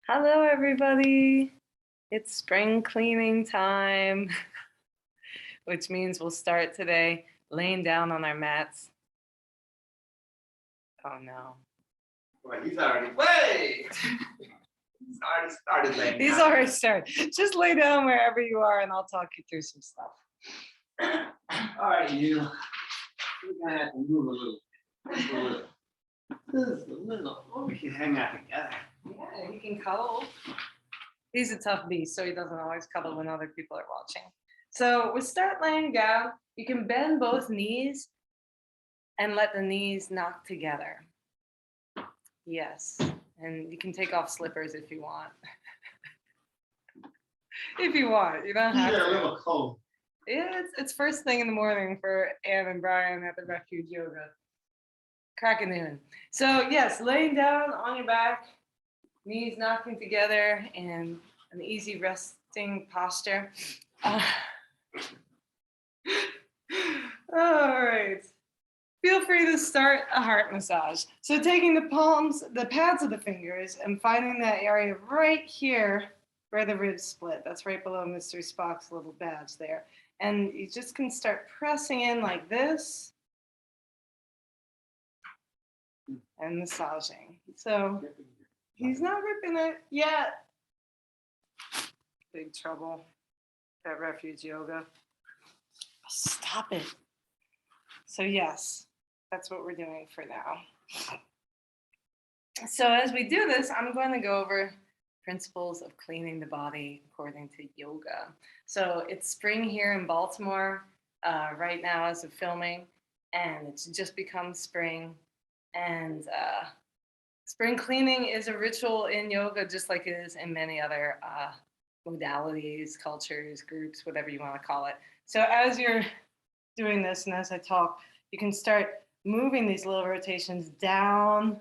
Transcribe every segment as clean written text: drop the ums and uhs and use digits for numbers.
Hello, everybody. It's spring cleaning time, which means we'll start today laying down on our mats. Oh, no. Well, he's already, wait! He's already started laying He's down. already started. Just lay down wherever you are and I'll talk you through some stuff. All right, you. We're going to have to move a little. Just a little. We can hang out together. Yeah, he can cuddle. He's a tough beast, so he doesn't always cuddle when other people are watching. So we start laying down. You can bend both knees and let the knees knock together. Yes, and you can take off slippers if you want. If you want, you don't have to. A little cold. Yeah, it's first thing in the morning for Anne and Brian at the Refuge Yoga. Crack of noon. So yes, laying down on your back, knees knocking together in an easy resting posture. All right. Feel free to start a heart massage. So taking the palms, the pads of the fingers, and finding that area right here where the ribs split. That's right below Mr. Spock's little badge there. And you just can start pressing in like this and massaging. So he's not ripping it yet. Big trouble at Refuge Yoga. Stop it. So yes, that's what we're doing for now. So as we do this, I'm going to go over principles of cleaning the body according to yoga. So it's spring here in Baltimore right now as of filming, and it's just become spring. And spring cleaning is a ritual in yoga, just like it is in many other modalities, cultures, groups, whatever you want to call it. So as you're doing this and as I talk, you can start moving these little rotations down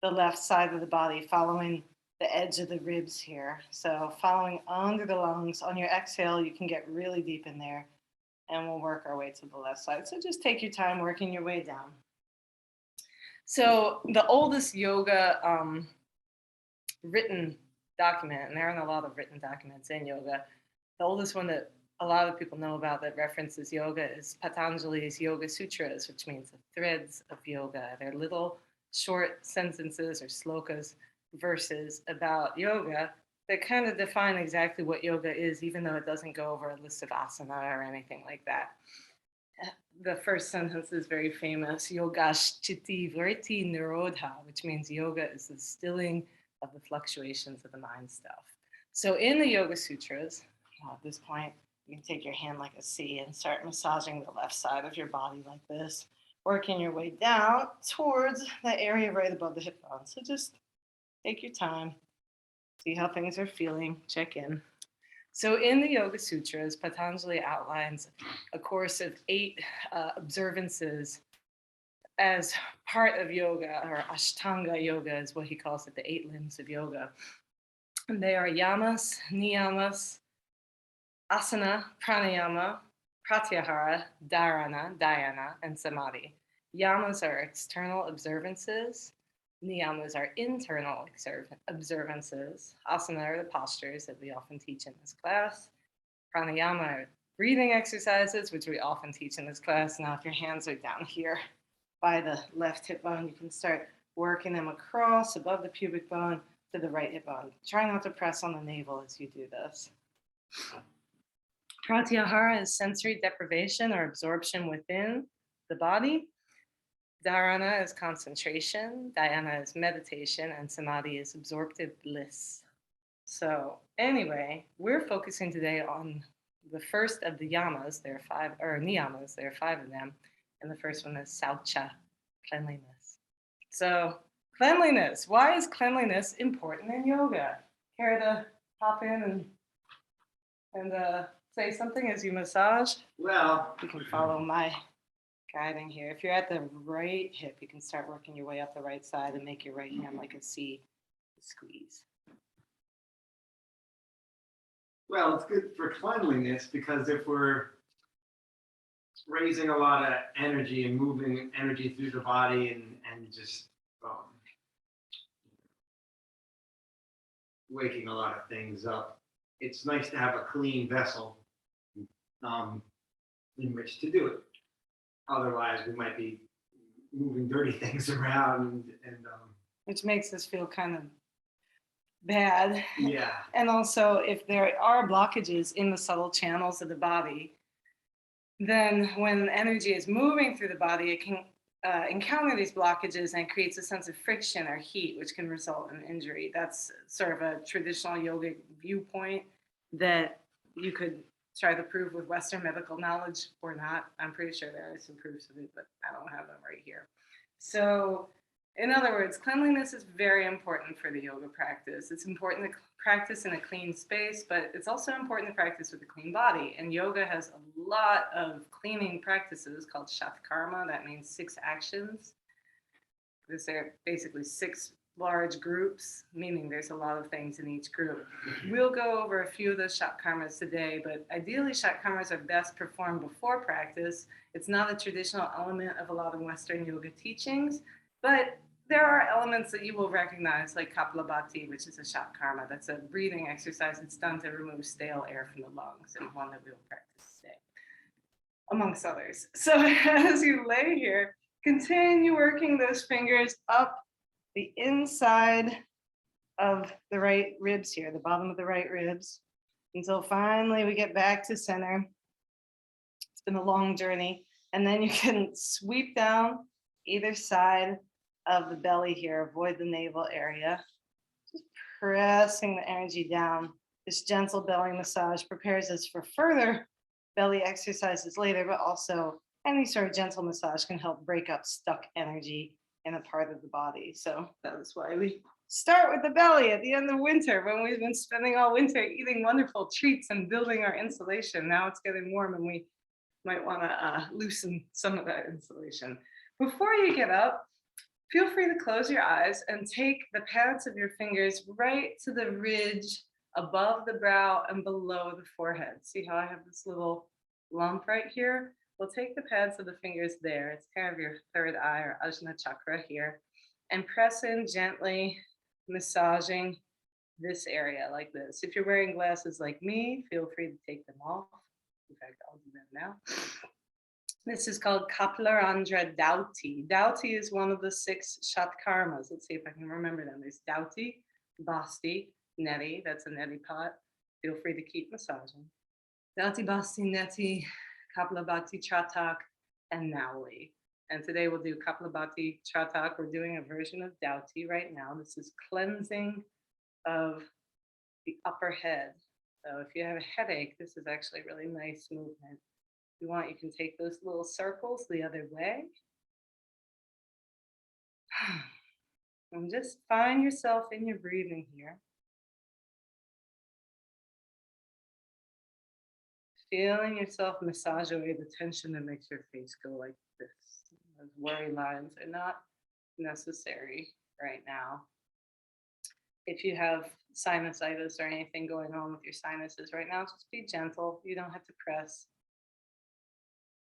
the left side of the body, following the edge of the ribs here. So following under the lungs. On your exhale, you can get really deep in there, and we'll work our way to the left side. So just take your time working your way down. So the oldest yoga written document, and there aren't a lot of written documents in yoga, the oldest one that a lot of people know about that references yoga is Patanjali's Yoga Sutras, which means the threads of yoga. They're little short sentences or slokas, verses about yoga that kind of define exactly what yoga is, even though it doesn't go over a list of asana or anything like that. The first sentence is very famous, Yoga Chitti Vritti Nirodha, which means yoga is the stilling of the fluctuations of the mind stuff. So in the Yoga Sutras, at this point, you can take your hand like a C and start massaging the left side of your body like this, working your way down towards that area right above the hip bone. So just take your time, see how things are feeling, check in. So in the Yoga Sutras, Patanjali outlines a course of 8 observances as part of yoga, or Ashtanga Yoga is what he calls it, the 8 limbs of yoga. And they are yamas, niyamas, asana, pranayama, pratyahara, dharana, dhyana, and samadhi. Yamas are external observances. Niyamas are internal observances. Asana are the postures that we often teach in this class. Pranayama are breathing exercises, which we often teach in this class. Now, if your hands are down here by the left hip bone, you can start working them across above the pubic bone to the right hip bone. Try not to press on the navel as you do this. Pratyahara is sensory deprivation or absorption within the body. Dharana is concentration, dhyana is meditation, and samadhi is absorptive bliss. So anyway, we're focusing today on the first of the yamas. There are 5, or niyamas, there are 5 of them. And the first one is saucha, cleanliness. So cleanliness, why is cleanliness important in yoga? Care to hop in and say something as you massage? Well, You can follow my guiding here. If you're at the right hip, you can start working your way up the right side and make your right hand like a C squeeze. well, it's good for cleanliness because if we're raising a lot of energy and moving energy through the body and just waking a lot of things up, it's nice to have a clean vessel in which to do it. Otherwise, we might be moving dirty things around and which makes us feel kind of bad. yeah. And also, if there are blockages in the subtle channels of the body, then when energy is moving through the body, it can encounter these blockages and creates a sense of friction or heat, which can result in injury. That's sort of a traditional yogic viewpoint that you could try to prove with Western medical knowledge or not. I'm pretty sure there are some proofs of it, but I don't have them right here. So, in other words, cleanliness is very important for the yoga practice. It's important to practice in a clean space, but it's also important to practice with a clean body. And yoga has a lot of cleaning practices called shatkarma. That means 6 actions. These are basically 6 large groups, meaning there's a lot of things in each group. We'll go over a few of those shatkarmas today, but ideally shatkarmas are best performed before practice. It's not a traditional element of a lot of Western yoga teachings, but there are elements that you will recognize, like Kaplabazzi, which is a shatkarma. That's a breathing exercise. It's done to remove stale air from the lungs, and one that we will practice today, amongst others. So as you lay here, continue working those fingers up the inside of the right ribs here, the bottom of the right ribs, until finally we get back to center. It's been a long journey. And then you can sweep down either side of the belly here, avoid the navel area. Just pressing the energy down. This gentle belly massage prepares us for further belly exercises later, but also any sort of gentle massage can help break up stuck energy in a part of the body. So that is why we start with the belly at the end of winter, when we've been spending all winter eating wonderful treats and building our insulation. Now it's getting warm and we might want to loosen some of that insulation. Before you get up, feel free to close your eyes and take the pads of your fingers right to the ridge above the brow and below the forehead. See how I have this little lump right here? We'll take the pads of the fingers there. It's kind of your third eye or ajna chakra here. And press in gently, massaging this area like this. If you're wearing glasses like me, feel free to take them off. In fact, I'll do that now. This is called Kaplarandra Dauti. Dauti is one of the 6 shatkarmas. Let's see if I can remember them. There's Dauti, Basti, Neti. That's a neti pot. Feel free to keep massaging. Dauti, Basti, Neti, Kaplabazzi, Chatak, and Nauli. And today we'll do Kaplabazzi, Chatak. We're doing a version of Dauti right now. This is cleansing of the upper head. So if you have a headache, this is actually a really nice movement. If you want, you can take those little circles the other way. And just find yourself in your breathing here. Feeling yourself massage away the tension that makes your face go like this. Those worry lines are not necessary right now. If you have sinusitis or anything going on with your sinuses right now, just be gentle. You don't have to press.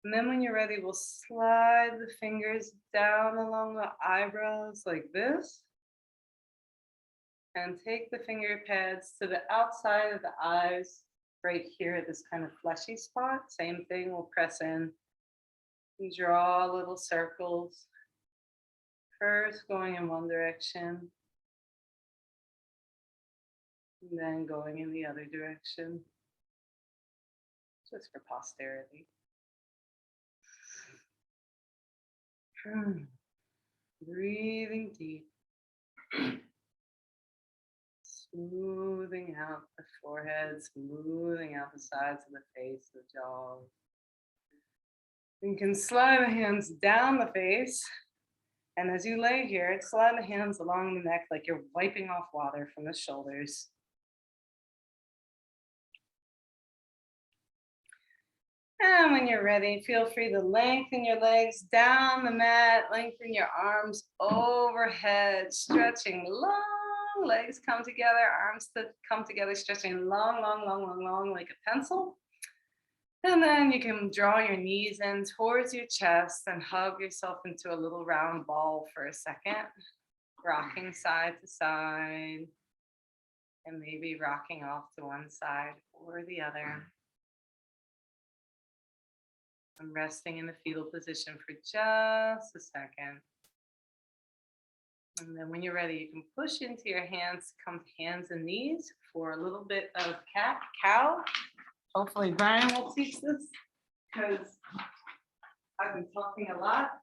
And then when you're ready, we'll slide the fingers down along the eyebrows like this. And take the finger pads to the outside of the eyes, right here, this kind of fleshy spot. Same thing, we'll press in and draw little circles. First going in one direction, and then going in the other direction, just for posterity. Breathing deep. Smoothing out the forehead, smoothing out the sides of the face, the jaw. You can slide the hands down the face. And as you lay here, slide the hands along the neck like you're wiping off water from the shoulders. And when you're ready, feel free to lengthen your legs down the mat, lengthen your arms overhead, stretching long. Legs come together, arms to come together, stretching long, long, long, long, long, like a pencil. And then you can draw your knees in towards your chest and hug yourself into a little round ball for a second, rocking side to side and maybe rocking off to one side or the other. I'm resting in the fetal position for just a second. And then when you're ready, you can push into your hands, come to hands and knees for a little bit of cat cow. Hopefully Brian will teach this because I've been talking a lot.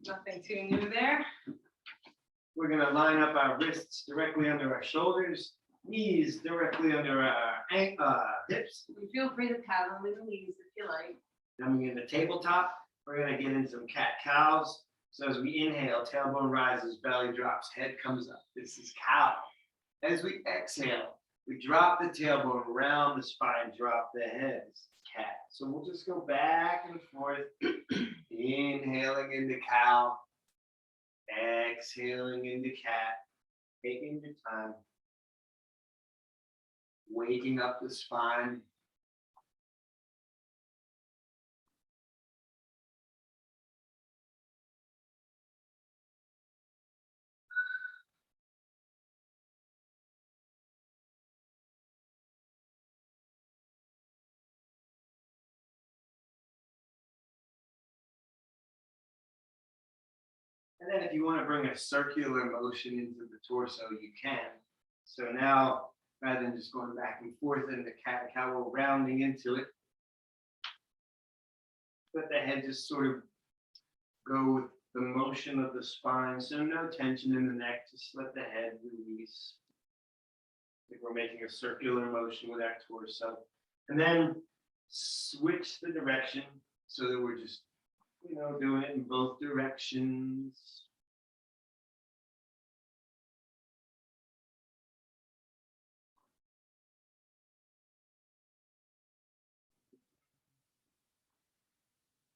Nothing too new there. We're going to line up our wrists directly under our shoulders, knees directly under our hips. You feel free to paddle with the knees if you like. Coming in the tabletop, we're going to get into some cat cows. So as we inhale, tailbone rises, belly drops, head comes up. This is cow. As we exhale, we drop the tailbone around the spine, drop the head. This is cat. So we'll just go back and forth, inhaling into cow, exhaling into cat, taking your time, waking up the spine. And then if you want to bring a circular motion into the torso, you can. So now, rather than just going back and forth in the cat and cow, we're rounding into it. Let the head just sort of go with the motion of the spine. So no tension in the neck, just let the head release. I think we're making a circular motion with our torso. And then switch the direction so that we're just doing it in both directions.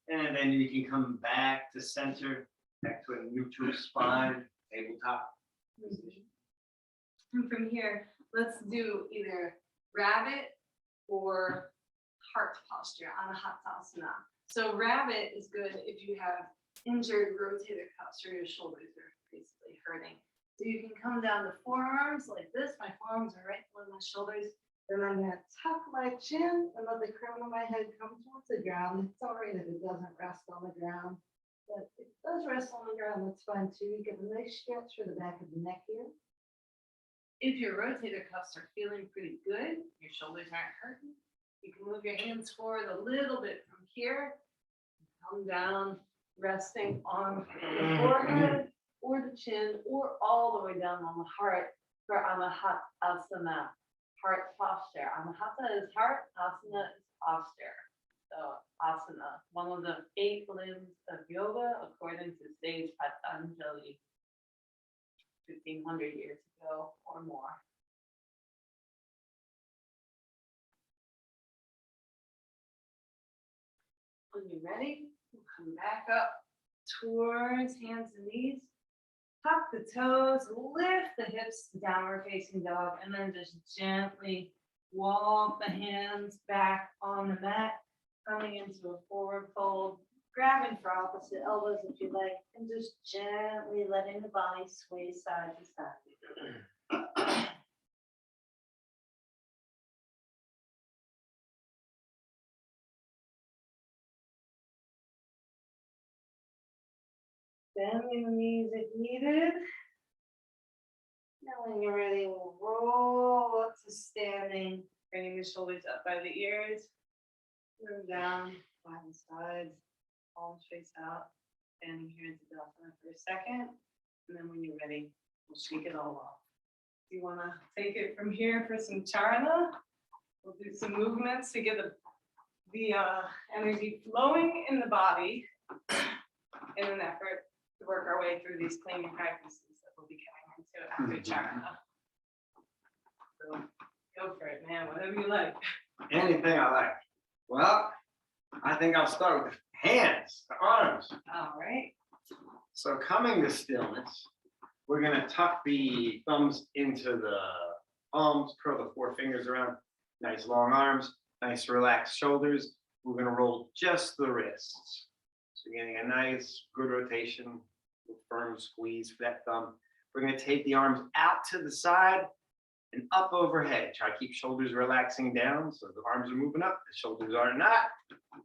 And then you can come back to center, back to a neutral spine, tabletop position. And from here, let's do either rabbit or heart posture, anahatasana. So rabbit is good if you have injured rotator cuffs or your shoulders are basically hurting. So you can come down to forearms like this. My forearms are right below my shoulders. Then I'm going to tuck my chin and let the crown of my head come towards the ground. It's all right if it doesn't rest on the ground. But if it does rest on the ground, that's fine too. You get a nice stretch for the back of the neck here. If your rotator cuffs are feeling pretty good, your shoulders aren't hurting, you can move your hands forward a little bit from here. Come down, resting on the forehead or the chin or all the way down on the heart for anahatasana, heart posture. Anahata is heart, asana is posture. So asana, one of the 8 limbs of yoga, according to Sage Patanjali, 1,500 years ago or more. When you're ready, we'll come back up towards hands and knees. Tuck the toes, lift the hips to downward facing dog, and then just gently walk the hands back on the mat, coming into a forward fold, grabbing for opposite elbows if you like, and just gently letting the body sway side to side. Bending the knees if needed. Now when you're ready, we'll roll up to standing, bringing the shoulders up by the ears, move down by the sides, palms face out, standing here into dhyana for a second, and then when you're ready, we'll shake it all off. If you want to take it from here for some dharana, we'll do some movements to get the energy flowing in the body in an effort to work our way through these cleaning practices that we'll be getting into after dharana. So go for it, man, whatever you like. Anything I like. Well, I think I'll start with the hands, the arms. All right. So coming to stillness, we're going to tuck the thumbs into the palms, curl the 4 fingers around, nice long arms, nice relaxed shoulders. We're going to roll just the wrists. So getting a nice, good rotation, firm squeeze for that thumb. We're going to take the arms out to the side and up overhead. Try to keep shoulders relaxing down so the arms are moving up, the shoulders are not.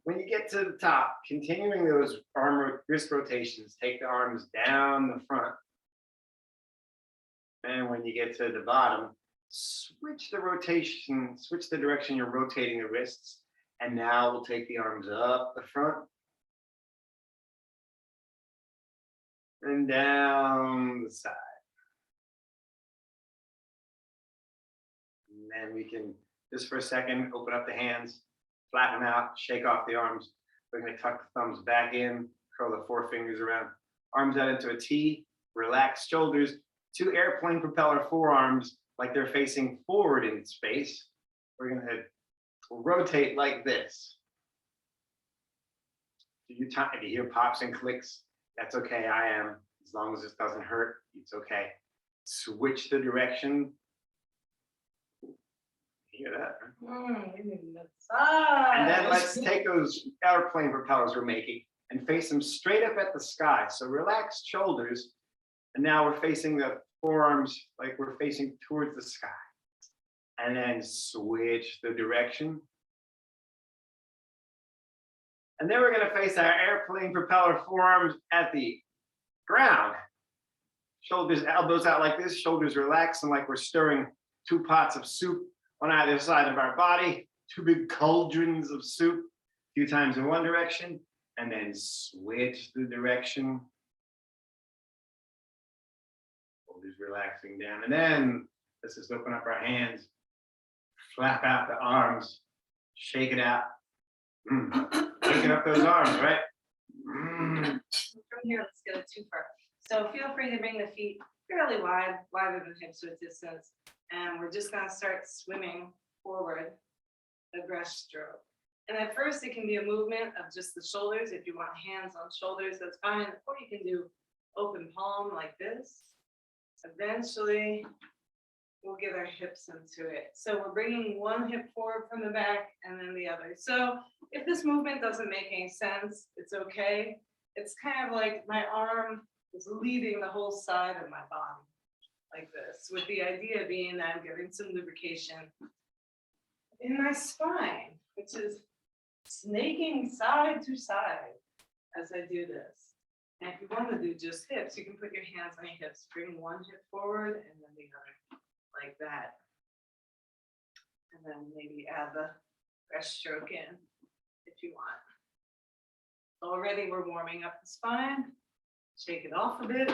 When you get to the top, continuing those wrist rotations, take the arms down the front. And when you get to the bottom, switch the rotation, switch the direction you're rotating the wrists. And now we'll take the arms up the front and down the side. And then we can, just for a second, open up the hands, flat them out, shake off the arms. We're going to tuck the thumbs back in, curl the forefingers around, arms out into a T, relax shoulders, 2 airplane propeller forearms like they're facing forward in space. We're going to rotate like this. If you hear pops and clicks, that's okay. I am. As long as this doesn't hurt, it's okay. Switch the direction. Hear that? And then let's take those airplane propellers we're making and face them straight up at the sky. So relaxed shoulders. And now we're facing the forearms like we're facing towards the sky. And then switch the direction. And then we're going to face our airplane propeller forearms at the ground. Shoulders, elbows out like this, shoulders relaxed, and like we're stirring 2 pots of soup on either side of our body, 2 big cauldrons of soup, a few times in one direction, and then switch the direction. Shoulders relaxing down. And then let's just open up our hands, flap out the arms, shake it out. Shaking up those arms, right? From here, let's get a twofer. So feel free to bring the feet fairly wide, wider than hips width distance. And we're just going to start swimming forward the breaststroke. And at first, it can be a movement of just the shoulders. If you want hands on shoulders, that's fine. Or you can do open palm like this. Eventually, we'll get our hips into it. So we're bringing one hip forward from the back and then the other. So if this movement doesn't make any sense, it's okay. It's kind of like my arm is leading the whole side of my body like this, with the idea being that I'm getting some lubrication in my spine, which is snaking side to side as I do this. And if you want to do just hips, you can put your hands on your hips, bring one hip forward and then the other. Like that. And then maybe add the breaststroke in if you want. Already we're warming up the spine. Shake it off a bit.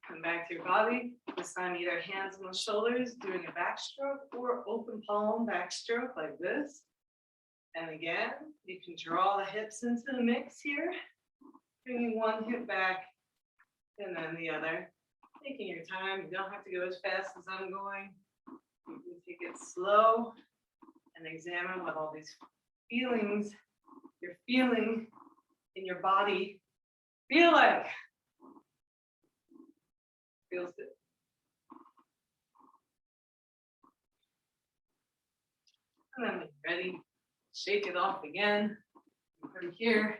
Come back to your body. This time either hands on the shoulders, doing a backstroke, or open palm backstroke like this. And again, you can draw the hips into the mix here. Bringing one hip back and then the other. Taking your time, you don't have to go as fast as I'm going. You can take it slow and examine what all these feelings you're feeling in your body feel like. Feels good. And then when you're ready, shake it off again. From here,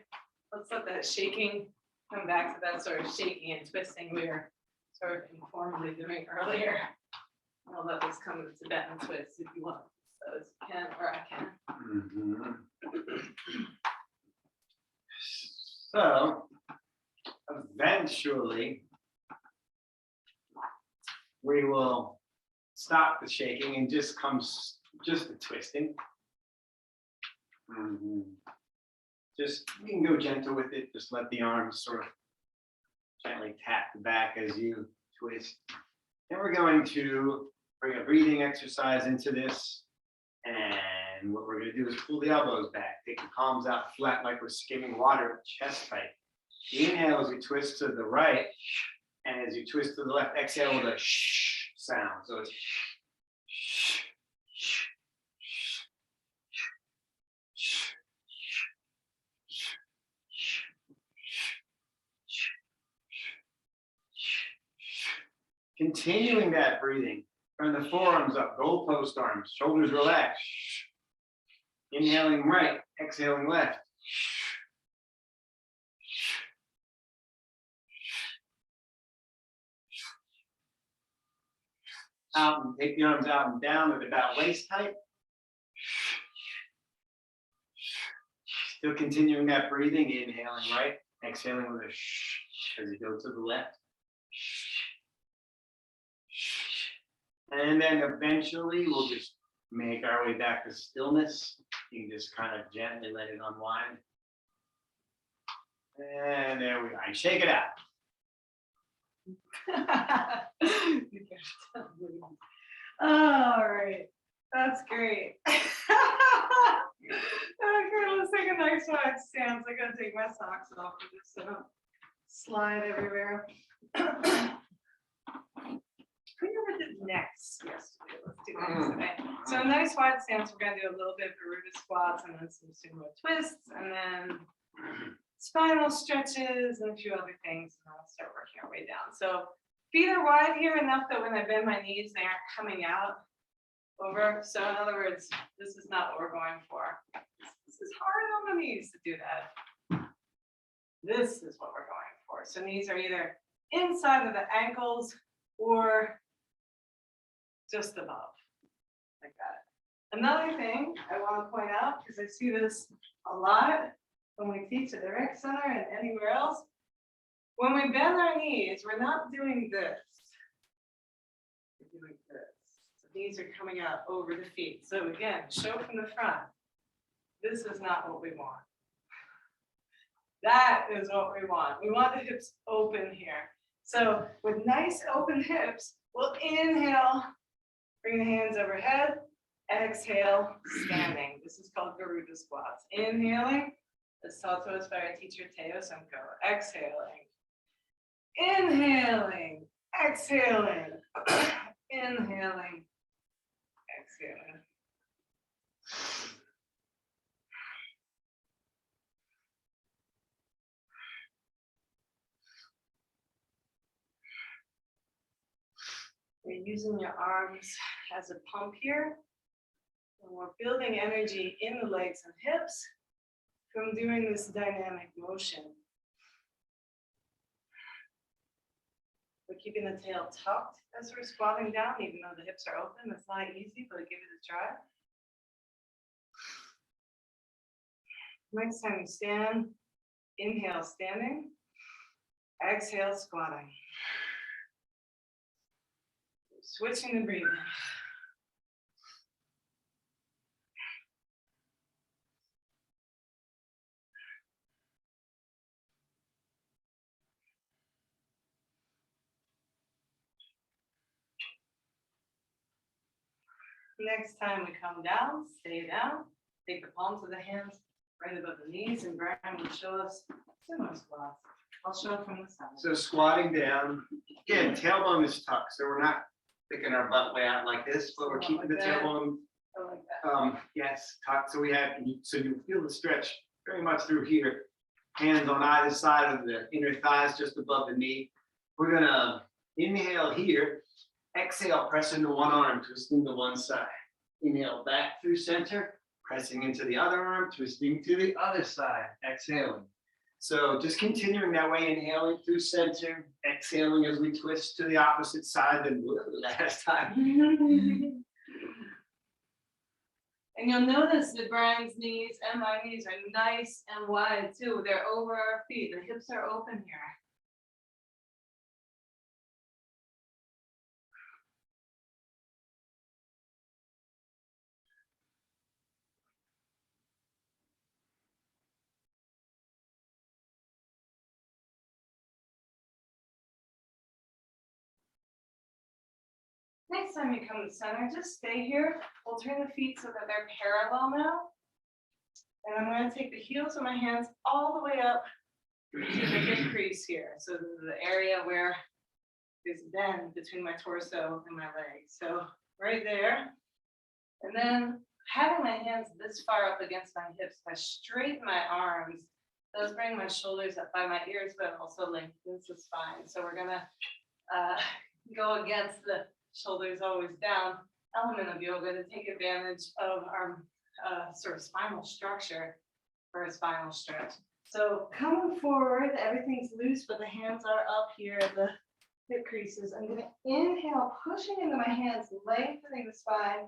let's let that shaking come back to that sort of shaking and twisting we were sort of informally doing earlier. I'll let this come to Tibetan twist if you want. So as you can, or I can. So eventually we will stop the shaking and just comes just the twisting. Just, you can go gentle with it. Just let the arms sort of gently tap the back as you twist. Then we're going to bring a breathing exercise into this. And what we're going to do is pull the elbows back. Take the palms out flat like we're skimming water, chest tight. Inhale as you twist to the right. And as you twist to the left, exhale with a shh sound. So it's shh. Continuing that breathing, turn the forearms up, goalpost arms, shoulders relaxed. Inhaling right, exhaling left. out and take the arms out and down at about waist height. Still continuing that breathing, inhaling right, exhaling with a shh as you go to the left. And then eventually we'll just make our way back to stillness. You can just kind of gently let it unwind. And there we go. And shake it out. All right, that's great. Okay, let's take a nice wide stance. I gotta take my socks off for this, so don't slide everywhere. We never did next yesterday. Let's do next today. So a nice wide stance. We're gonna do a little bit of Garuda squats and then some sumo twists, and then spinal stretches and a few other things, and I'll start working our way down. So feet are wide here enough that when I bend my knees, they aren't coming out over. So in other words, this is not what we're going for. This is hard on the knees to do that. This is what we're going for. So knees are either inside of the ankles or just above, like that. Another thing I want to point out, because I see this a lot when we teach at the rec center and anywhere else, when we bend our knees, we're not doing this. We're doing this. So these are coming out over the feet. So again, show from the front. This is not what we want. That is what we want. We want the hips open here. So with nice open hips, we'll inhale, bring the hands overhead, exhale, standing. This is called Garuda Squats. Inhaling, as taught to us by our teacher Teo Senko. Exhaling, inhaling, exhaling, inhaling, exhaling. You're using your arms as a pump here. And we're building energy in the legs and hips from doing this dynamic motion. We're keeping the tail tucked as we're squatting down, even though the hips are open. It's not easy, but give it a try. Next time you stand, inhale, standing. Exhale, squatting. Switching the breathing. Next time we come down, stay down. Take the palms of the hands right above the knees, and Brian will show us sumo squats. I'll show it from the side. So squatting down, again, tailbone is tucked, so we're not sticking our butt way out like this, but we're keeping the tailbone, I like that. yes, tucked. So we have, so you feel the stretch very much through here. Hands on either side of the inner thighs, just above the knee. We're gonna inhale here, exhale, press into one arm, twisting to one side. Inhale back through center, pressing into the other arm, twisting to the other side, exhaling. So just continuing that way, inhaling through center, exhaling as we twist to the opposite side than last time. And you'll notice that Brian's knees and my knees are nice and wide too. They're over our feet. The hips are open here. Next time you come to center, just stay here. We'll turn the feet so that they're parallel now. And I'm going to take the heels of my hands all the way up to the hip crease here. So the area where there's a bend between my torso and my legs. So right there. And then having my hands this far up against my hips, I straighten my arms. Those bring my shoulders up by my ears, but also lengthens the spine. So we're going to go against the shoulders always down element of yoga to take advantage of our sort of spinal structure for a spinal stretch. So coming forward, everything's loose, but the hands are up here at the hip creases. I'm gonna inhale, pushing into my hands, lengthening the spine,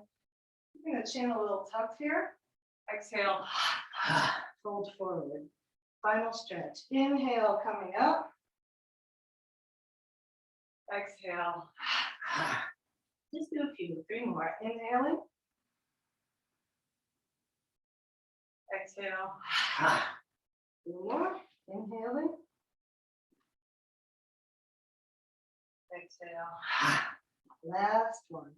keeping the chin a little tucked here. Exhale, fold forward. Final stretch. Inhale, coming up. Exhale. Just do a few, 3 more. Inhaling. Exhale. 2 more. Inhaling. Exhale. Last one.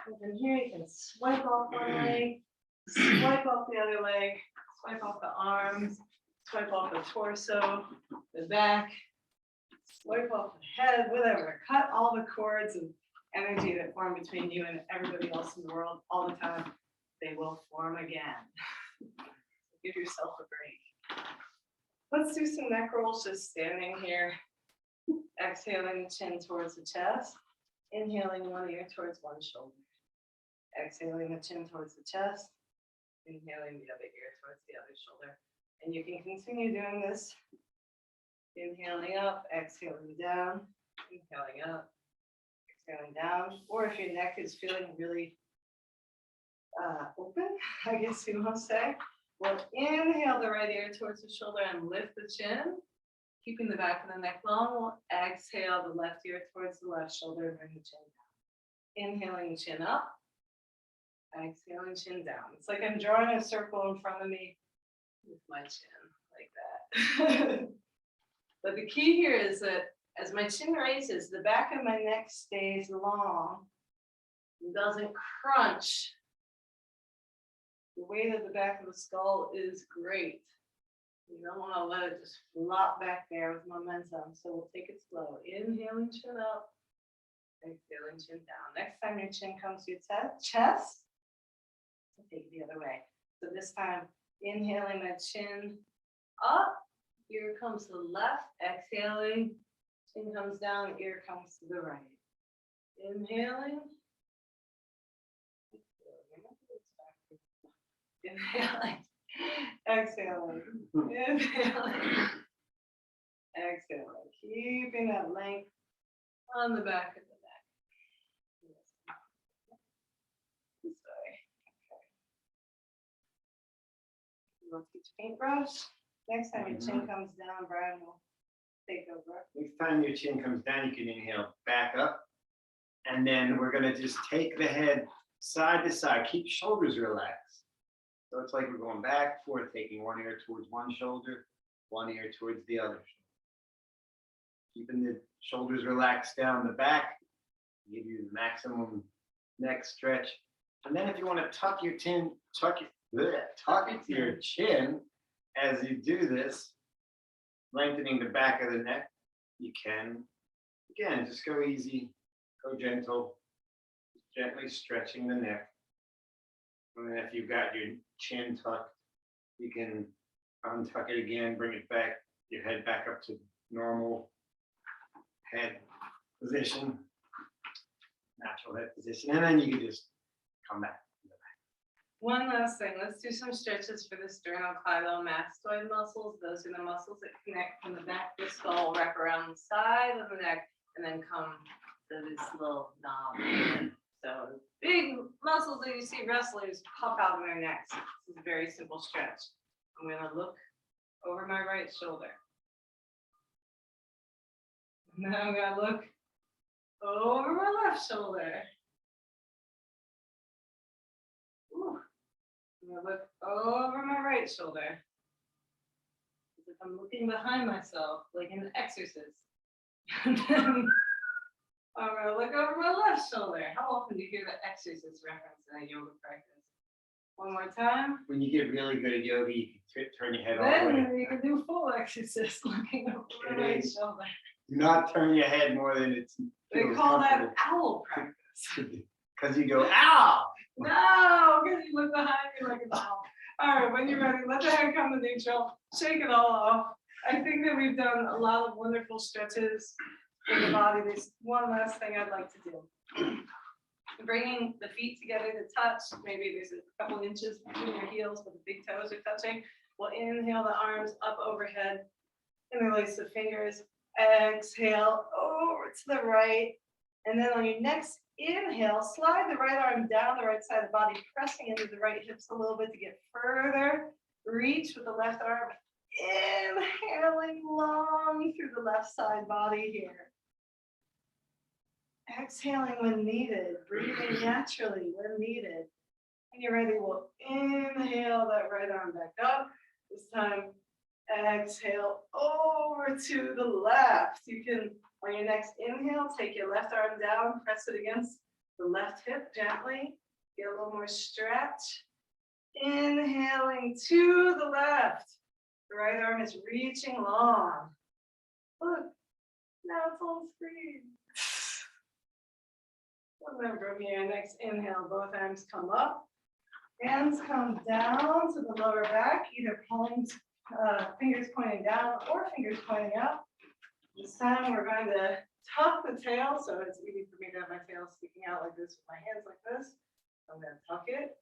And from here, you can swipe off one leg, swipe off the other leg, swipe off the arms, swipe off the torso, the back, swipe off the head, whatever. Cut all the cords of energy that form between you and everybody else in the world all the time. They will form again. Give yourself a break. Let's do some neck rolls just standing here. Exhaling the chin towards the chest. Inhaling one ear towards one shoulder. Exhaling the chin towards the chest. Inhaling the other ear towards the other shoulder. And you can continue doing this. Inhaling up, exhaling down, inhaling up, exhaling down. Or if your neck is feeling really open, I guess you want to say, we'll inhale the right ear towards the shoulder and lift the chin. Keeping the back of the neck long, we'll exhale the left ear towards the left shoulder and bring the chin down. Inhaling chin up, exhaling chin down. It's like I'm drawing a circle in front of me with my chin, like that. But the key here is that as my chin raises, the back of my neck stays long and doesn't crunch. The weight of the back of the skull is great. You don't want to let it just flop back there with momentum. So we'll take it slow. Inhaling chin up, exhaling chin down. Next time your chin comes to your chest, take it the other way. So this time, inhaling my chin up, ear comes to the left, exhaling, chin comes down, ear comes to the right. Inhaling. Inhaling. Exhaling. Inhaling. Exhaling. Keeping that length on the back of the neck. This way. Okay. Let's get your paintbrush. Next time your chin comes down, Brian will take over. Next time your chin comes down, you can inhale back up. And then we're going to just take the head side to side. Keep shoulders relaxed. So it's like we're going back, forth, taking one ear towards one shoulder, one ear towards the other shoulder. Keeping the shoulders relaxed down the back, give you the maximum neck stretch. And then if you want to tuck your chin, tuck your chin as you do this, lengthening the back of the neck, you can. Again, just go easy, go gentle, gently stretching the neck. And then if you've got your chin tucked, you can untuck it again, bring it back, your head back up to normal head position, natural head position, and then you can just come back. One last thing, let's do some stretches for the sternocleidomastoid muscles. Those are the muscles that connect from the back of the skull, wrap around the side of the neck, and then come to this little knob. So big muscles that you see wrestlers pop out of their necks. This is a very simple stretch. I'm going to look over my right shoulder. And then I'm going to look over my left shoulder. Ooh. I'm going to look over my right shoulder. As if I'm looking behind myself, like in The Exorcist. And then I'm going to look over my left shoulder. How often do you hear The Exorcist reference in a yoga practice? One more time. When you get really good at yoga, you can turn your head all the way. Then you can do full exorcist looking over my right shoulder. Do not turn your head more than it's. They call that owl practice. Because you go, ow! No, because you look behind you like an owl. All right, when you're ready, let the head come to neutral. Shake it all off. I think that we've done a lot of wonderful stretches for the body. There's one last thing I'd like to do. Bringing the feet together to touch. Maybe there's a couple inches between your heels, but the big toes are touching. We'll inhale the arms up overhead, interlace the fingers, exhale over to the right. And then on your next inhale, slide the right arm down the right side of the body, pressing into the right hips a little bit to get further. Reach with the left arm, inhaling long through the left side body here. Exhaling when needed, breathing naturally when needed. When you're ready, we'll inhale that right arm back up. This time, exhale over to the left. You can, on your next inhale, take your left arm down, press it against the left hip gently. Get a little more stretch. Inhaling to the left. The right arm is reaching long. Look, now it's on screen. Remember from here, next inhale, both arms come up. Hands come down to the lower back, either palms, fingers pointing down or fingers pointing up. This time we're going to tuck the tail, so it's easy for me to have my tail sticking out like this with my hands like this. I'm going to tuck it.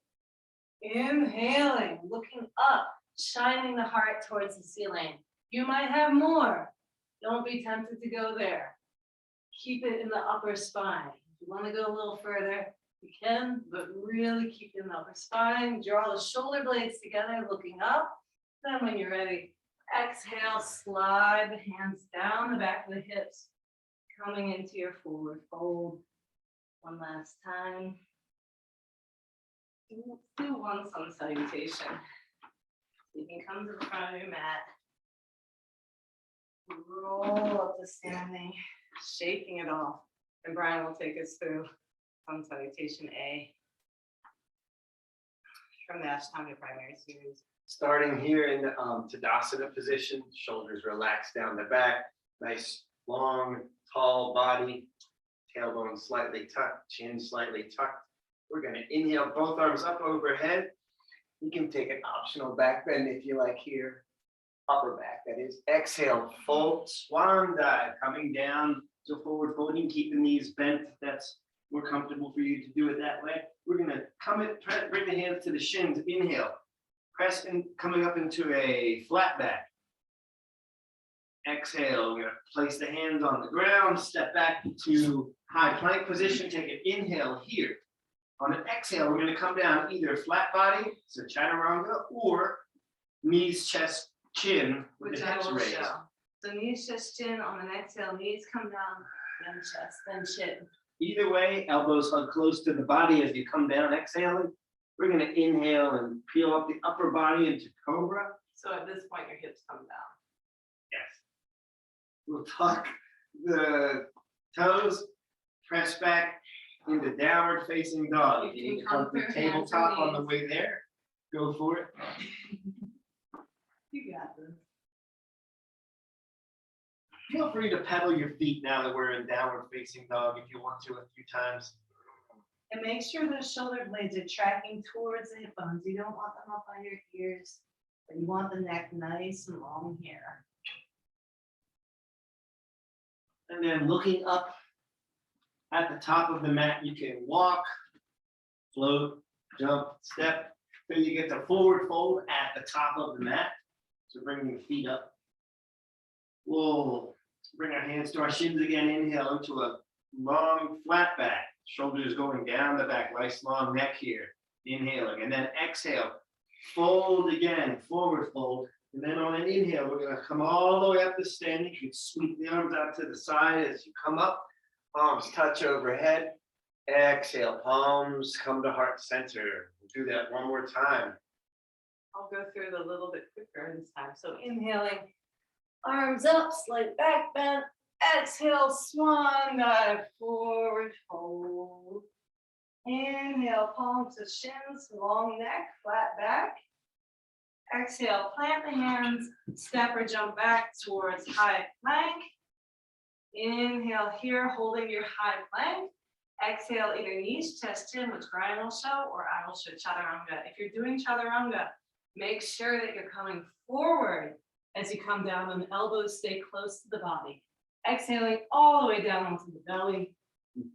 Inhaling, looking up, shining the heart towards the ceiling. You might have more. Don't be tempted to go there. Keep it in the upper spine. If you want to go a little further, you can, but really keep it in the upper spine. Draw the shoulder blades together, looking up. Then when you're ready, exhale, slide the hands down the back of the hips, coming into your forward fold. One last time. Let's do one sun salutation. You can come to the front of your mat. Roll up to standing, shaking it off. And Brian will take us through sun salutation A from the Ashtanga primary series. Starting here in the Tadasana position, shoulders relaxed down the back, nice long, tall body, tailbone slightly tucked, chin slightly tucked. We're going to inhale, both arms up overhead. You can take an optional back bend if you like here, upper back, that is. Exhale, fold, swan dive, coming down to forward folding, keep the knees bent. That's more comfortable for you to do it that way. We're going to bring the hands to the shins, inhale. Press and coming up into a flat back. Exhale, we're going to place the hands on the ground, step back to high plank position, take an inhale here. On an exhale, we're going to come down either flat body, so chaturanga, or knees, chest, chin with the hips raised. So knees, chest, chin. On an exhale, knees come down, then chest, then chin. Either way, elbows hug close to the body as you come down, exhaling. We're going to inhale and peel up the upper body into cobra. So at this point, your hips come down. Yes. We'll tuck the toes, press back into downward facing dog. If you need to come through tabletop on the way there, go for it. You got this. Feel free to pedal your feet now that we're in downward facing dog if you want to a few times. And make sure those shoulder blades are tracking towards the hip bones. You don't want them up on your ears, but you want the neck nice and long here. And then looking up at the top of the mat, you can walk, float, jump, step, till you get to forward fold at the top of the mat. So bringing the feet up. We'll bring our hands to our shins again. Inhale into a long flat back. Shoulders going down the back, nice long neck here. Inhaling, and then exhale. Fold again, forward fold. And then on an inhale, we're going to come all the way up to standing. You can sweep the arms out to the side as you come up. Palms touch overhead. Exhale, palms come to heart center. We'll do that one more time. I'll go through it a little bit quicker this time. So inhaling, arms up, slight back bend. Exhale, swan dive, forward fold. Inhale, palms to shins, long neck, flat back. Exhale, plant the hands, step or jump back towards high plank. Inhale here, holding your high plank. Exhale, either knees, chest, chin, which Brian will show, or I will show chaturanga. If you're doing chaturanga, make sure that you're coming forward as you come down and the elbows stay close to the body. Exhaling all the way down onto the belly.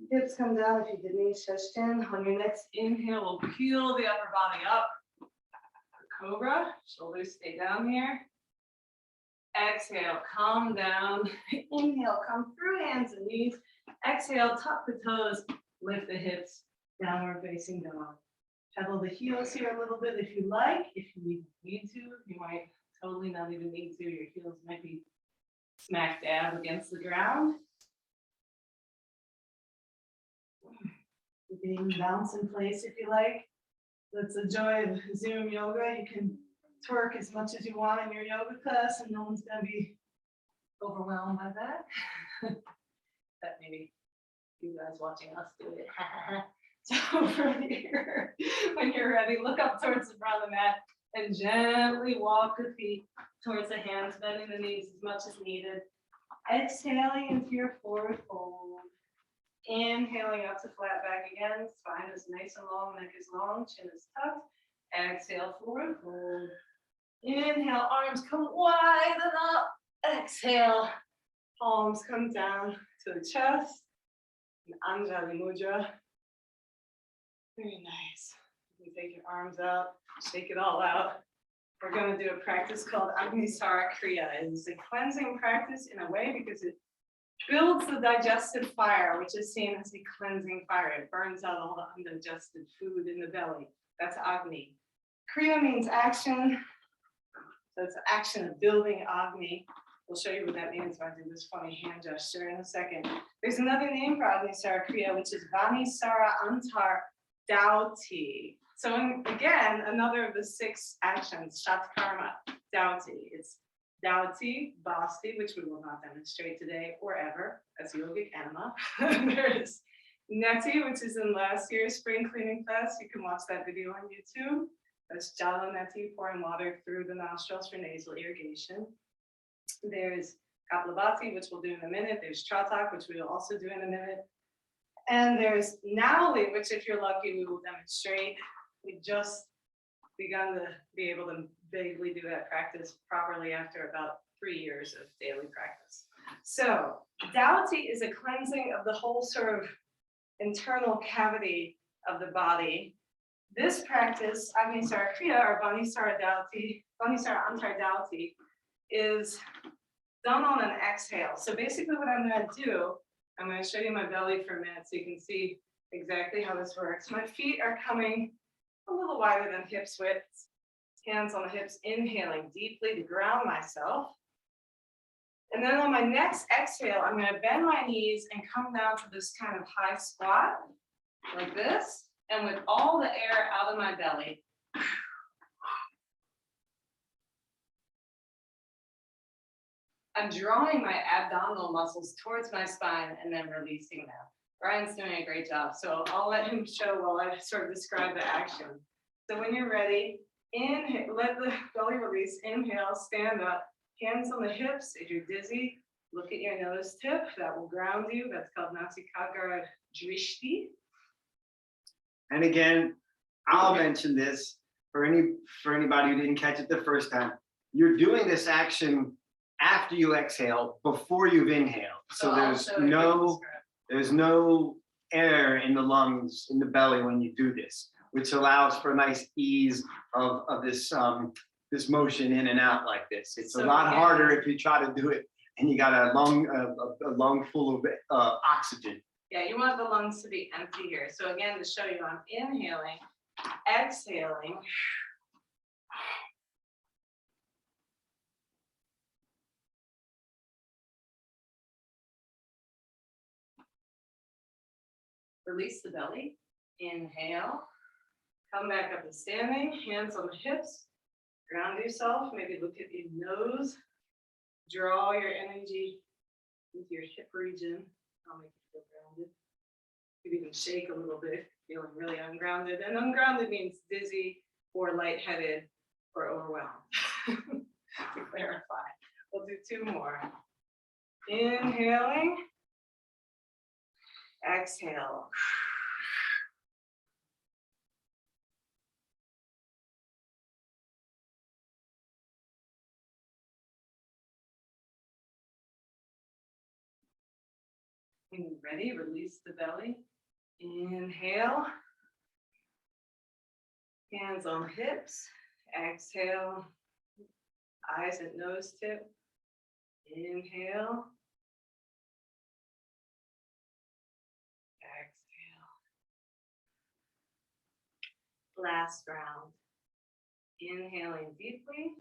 Hips come down if you did knees, chest, chin. On your next inhale, we'll peel the upper body up. cobra, shoulders stay down here. Exhale, calm down. Inhale, come through hands and knees. Exhale, tuck the toes, lift the hips, downward facing dog. Pedal the heels here a little bit if you like. If you need to, you might totally not even need to. Your heels might be smack dab against the ground. You can bounce in place if you like. That's the joy of Zoom yoga. You can twerk as much as you want in your yoga class and no one's gonna be overwhelmed by that. That maybe you guys watching us do it. So from here, when you're ready, look up towards the front of the mat and gently walk the feet towards the hands, bending the knees as much as needed. Exhaling into your forward fold. Inhaling up to flat back again. Spine is nice and long, neck is long, chin is tucked. Exhale, forward fold. Inhale, arms come wide and up. Exhale, palms come down to the chest. And Anjali Mudra. Very nice. You can take your arms out, shake it all out. We're going to do a practice called Agnisara Kriya. It's a cleansing practice in a way because it builds the digestive fire, which is seen as a cleansing fire. It burns out all the undigested food in the belly. That's Agni. Kriya means action. So it's the action of building Agni. We'll show you what that means when I do this funny hand gesture in a second. There's another name for Agnisara Kriya, which is Vanisara Antar Dauti. So again, another of the 6 actions, Shatkarma, Dauti. It's Dauti, Basti, which we will not demonstrate today or ever. That's yogic enema. There's Neti, which is in last year's spring cleaning class. You can watch that video on YouTube. That's Jala Neti, pouring water through the nostrils for nasal irrigation. There's Kaplabazzi, which we'll do in a minute. There's Tratak, which we will also do in a minute. And there's Nauli, which if you're lucky, we will demonstrate. We just begun to be able to vaguely do that practice properly after about 3 years of daily practice. So Dauti is a cleansing of the whole sort of internal cavity of the body. This practice, Agnisara Kriya or Vanisara Dauti, Vanisara Antar Dauti, is done on an exhale. So basically what I'm going to do, I'm going to show you my belly for a minute so you can see exactly how this works. My feet are coming a little wider than hips width. Hands on the hips, inhaling deeply to ground myself. And then on my next exhale, I'm going to bend my knees and come down to this kind of high squat, like this. And with all the air out of my belly, I'm drawing my abdominal muscles towards my spine and then releasing them. Brian's doing a great job, so I'll let him show while I sort of describe the action. So when you're ready, inhale, let the belly release, inhale, stand up, hands on the hips. If you're dizzy, look at your nose tip, that will ground you. That's called Nasikagara Drishti. And again, I'll mention this for anybody who didn't catch it the first time. You're doing this action after you exhale, before you've inhaled. So there's no air in the lungs, in the belly when you do this, which allows for a nice ease of this this motion in and out like this. It's a lot harder if you try to do it and you got a lung full of oxygen. Yeah, you want the lungs to be empty here. So again, to show you, I'm inhaling, exhaling. Release the belly, inhale, come back up to standing, hands on the hips, ground yourself, maybe look at your nose, draw your energy into your hip region. I'll make you feel grounded. You can even shake a little bit, feeling really ungrounded. And ungrounded means dizzy or lightheaded or overwhelmed. To clarify, we'll do 2 more. Inhaling, exhale. When you're ready, release the belly. Inhale. Hands on hips. Exhale, eyes and nose tip. Inhale. Exhale. Last round. Inhaling deeply.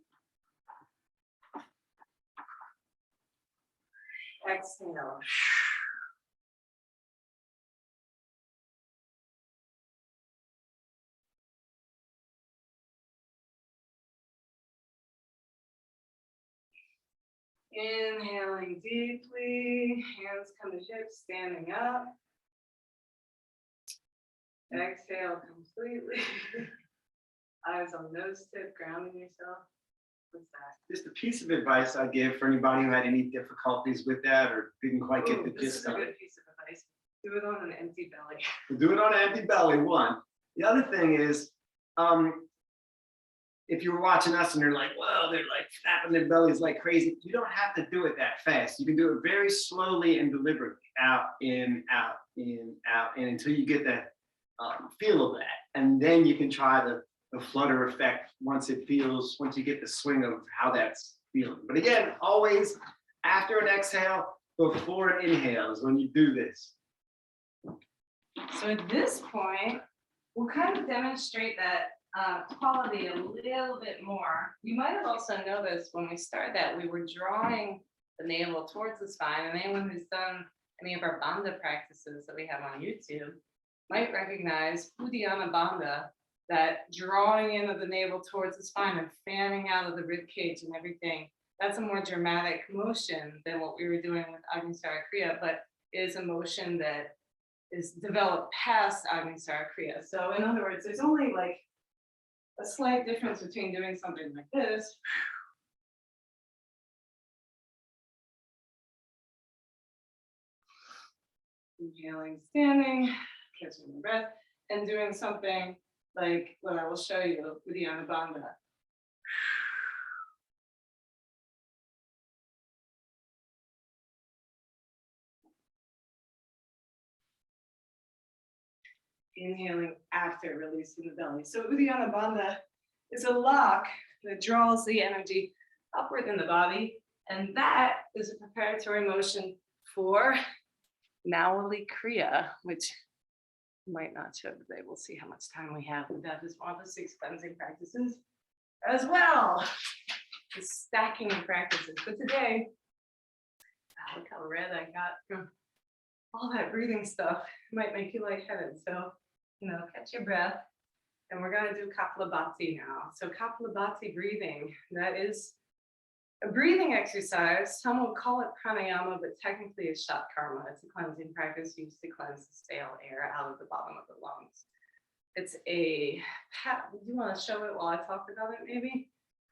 Exhale. Inhaling deeply, hands come to hips, standing up. Exhale completely. Eyes on nose tip, grounding yourself. What's that? Just a piece of advice I give for anybody who had any difficulties with that or didn't quite get the This gist is a of it. good piece of advice. Do it on an empty belly. Do it on an empty belly, one. The other thing is, if you were watching us and they're like, whoa, they're like flapping their bellies like crazy, you don't have to do it that fast. You can do it very slowly and deliberately, out, in, out, in, out, and until you get that feel of that. And then you can try the flutter effect once you get the swing of how that's feeling. But again, always after an exhale, before an inhale is when you do this. So at this point, we'll kind of demonstrate that quality a little bit more. You might have also noticed when we started that we were drawing the navel towards the spine, and anyone who's done any of our bandha practices that we have on YouTube might recognize Uddiyana Bandha, that drawing in of the navel towards the spine and fanning out of the rib cage and everything. That's a more dramatic motion than what we were doing with Agnisara Kriya, but is a motion that is developed past Agnisara Kriya. So in other words, there's only like a slight difference between doing something like this inhaling, standing, catching the breath, and doing something like what I will show you with the Anubandha. Inhaling after releasing the belly. So Uddiyana Bandha is a lock that draws the energy upward in the body, and that is a preparatory motion for Nawali Kriya, which might not show today. We'll see how much time we have. That is one of the 6 cleansing practices as well. The stacking of practices. But today, look how red I got from all that breathing stuff. It might make you lightheaded. So, catch your breath. And we're going to do Kaplabazzi now. So Kaplabazzi breathing, that is a breathing exercise. Some will call it pranayama, but technically it's shat karma. It's a cleansing practice used to cleanse the stale air out of the bottom of the lungs. It's do you want to show it while I talk about it maybe?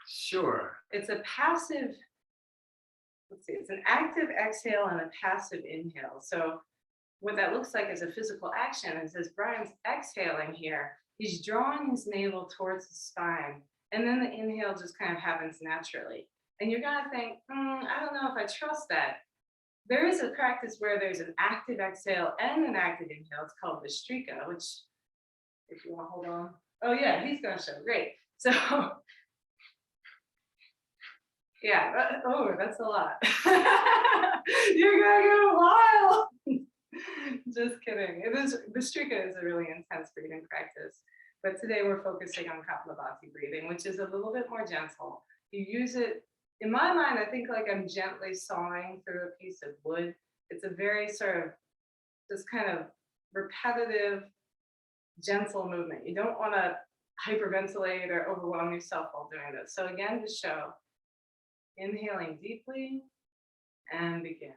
Sure. It's a passive, it's an active exhale and a passive inhale. So what that looks like is a physical action. It says Brian's exhaling here. He's drawing his navel towards the spine. And then the inhale just kind of happens naturally. And you're going to think, I don't know if I trust that. There is a practice where there's an active exhale and an active inhale. It's called Vistrika, which, if you want to hold on. Oh, yeah, he's going to show. Great. So, yeah, that's a lot. You're going to go wild. Just kidding. Vistrika is a really intense breathing practice. But today we're focusing on Kaplabazzi breathing, which is a little bit more gentle. You use it, in my mind, I think like I'm gently sawing through a piece of wood. It's a very sort of just kind of repetitive, gentle movement. You don't want to hyperventilate or overwhelm yourself while doing this. So again, to show, inhaling deeply and begin.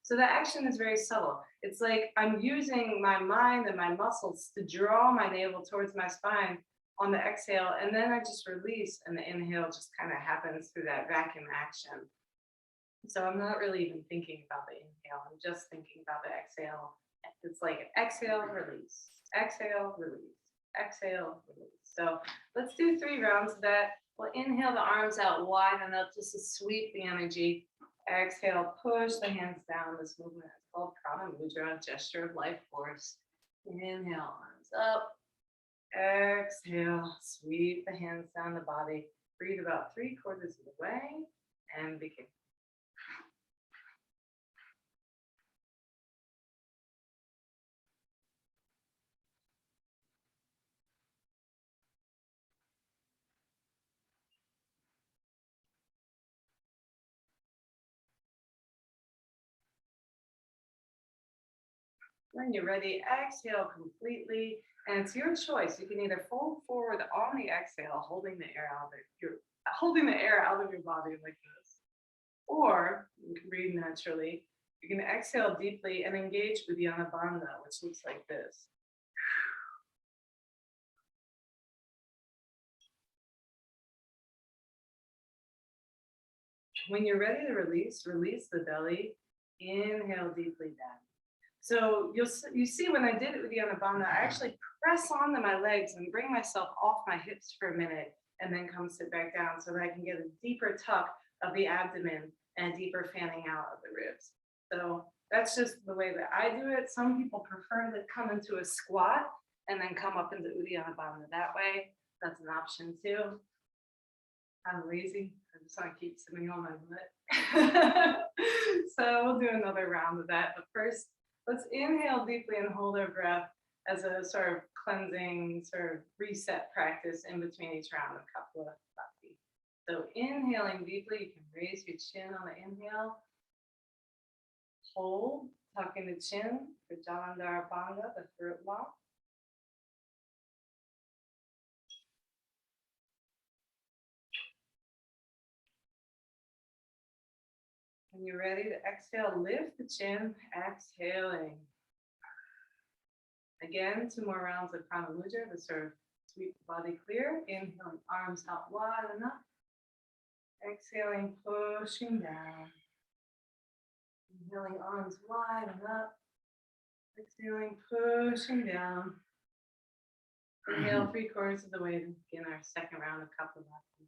So the action is very subtle. It's like I'm using my mind and my muscles to draw my navel towards my spine on the exhale, and then I just release, and the inhale just kind of happens through that vacuum action. So I'm not really even thinking about the inhale. I'm just thinking about the exhale. It's like exhale, release, exhale, release, exhale, release. So let's do 3 rounds of that. We'll inhale the arms out wide enough just to sweep the energy. Exhale, push the hands down. This movement is called pranayama, gesture of life force. Inhale, arms up. Exhale, sweep the hands down the body. Breathe about 3/4 of the way and begin. When you're ready, exhale completely. And it's your choice. You can either fold forward on the exhale, holding the air out of your body like this. Or you can breathe naturally. You can exhale deeply and engage with Uddiyana Bandha, which looks like this. When you're ready to release the belly. Inhale deeply down. So you see when I did it with Uddiyana Bandha, I actually press onto my legs and bring myself off my hips for a minute and then come sit back down so that I can get a deeper tuck of the abdomen and a deeper fanning out of the ribs. So that's just the way that I do it. Some people prefer to come into a squat and then come up into Uddiyana Bandha that way. That's an option too. I'm lazy. I just want to keep sitting on my butt. So we'll do another round of that. But first, let's inhale deeply and hold our breath as a sort of cleansing, sort of reset practice in between each round of Kaplabazzi. So inhaling deeply, you can raise your chin on the inhale. Hold, tucking the chin for Jalandhara Bandha, the throat lock. When you're ready to exhale, lift the chin, exhaling. Again, 2 more rounds of pranayama, to sort of sweep the body clear. Inhaling, arms out wide and up. Exhaling, pushing down. Inhaling, arms wide and up. Exhaling, pushing down. Inhale 3/4 of the way to begin our second round of Kaplabazzi.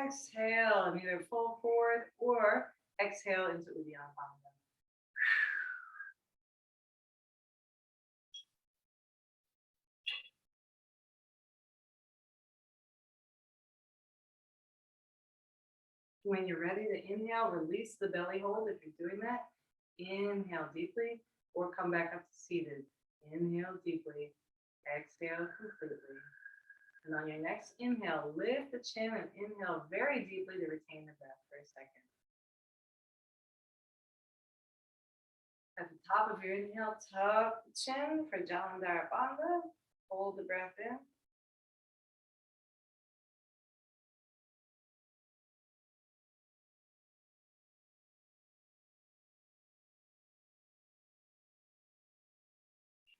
Exhale and either fold forward or exhale into Uddiyana Bandha. When you're ready to inhale, release the belly hold if you're doing that. Inhale deeply or come back up to seated. Inhale deeply, exhale completely. And on your next inhale, lift the chin and inhale very deeply to retain the breath for a second. At the top of your inhale, tuck the chin for Jalandhara Bandha. Hold the breath in.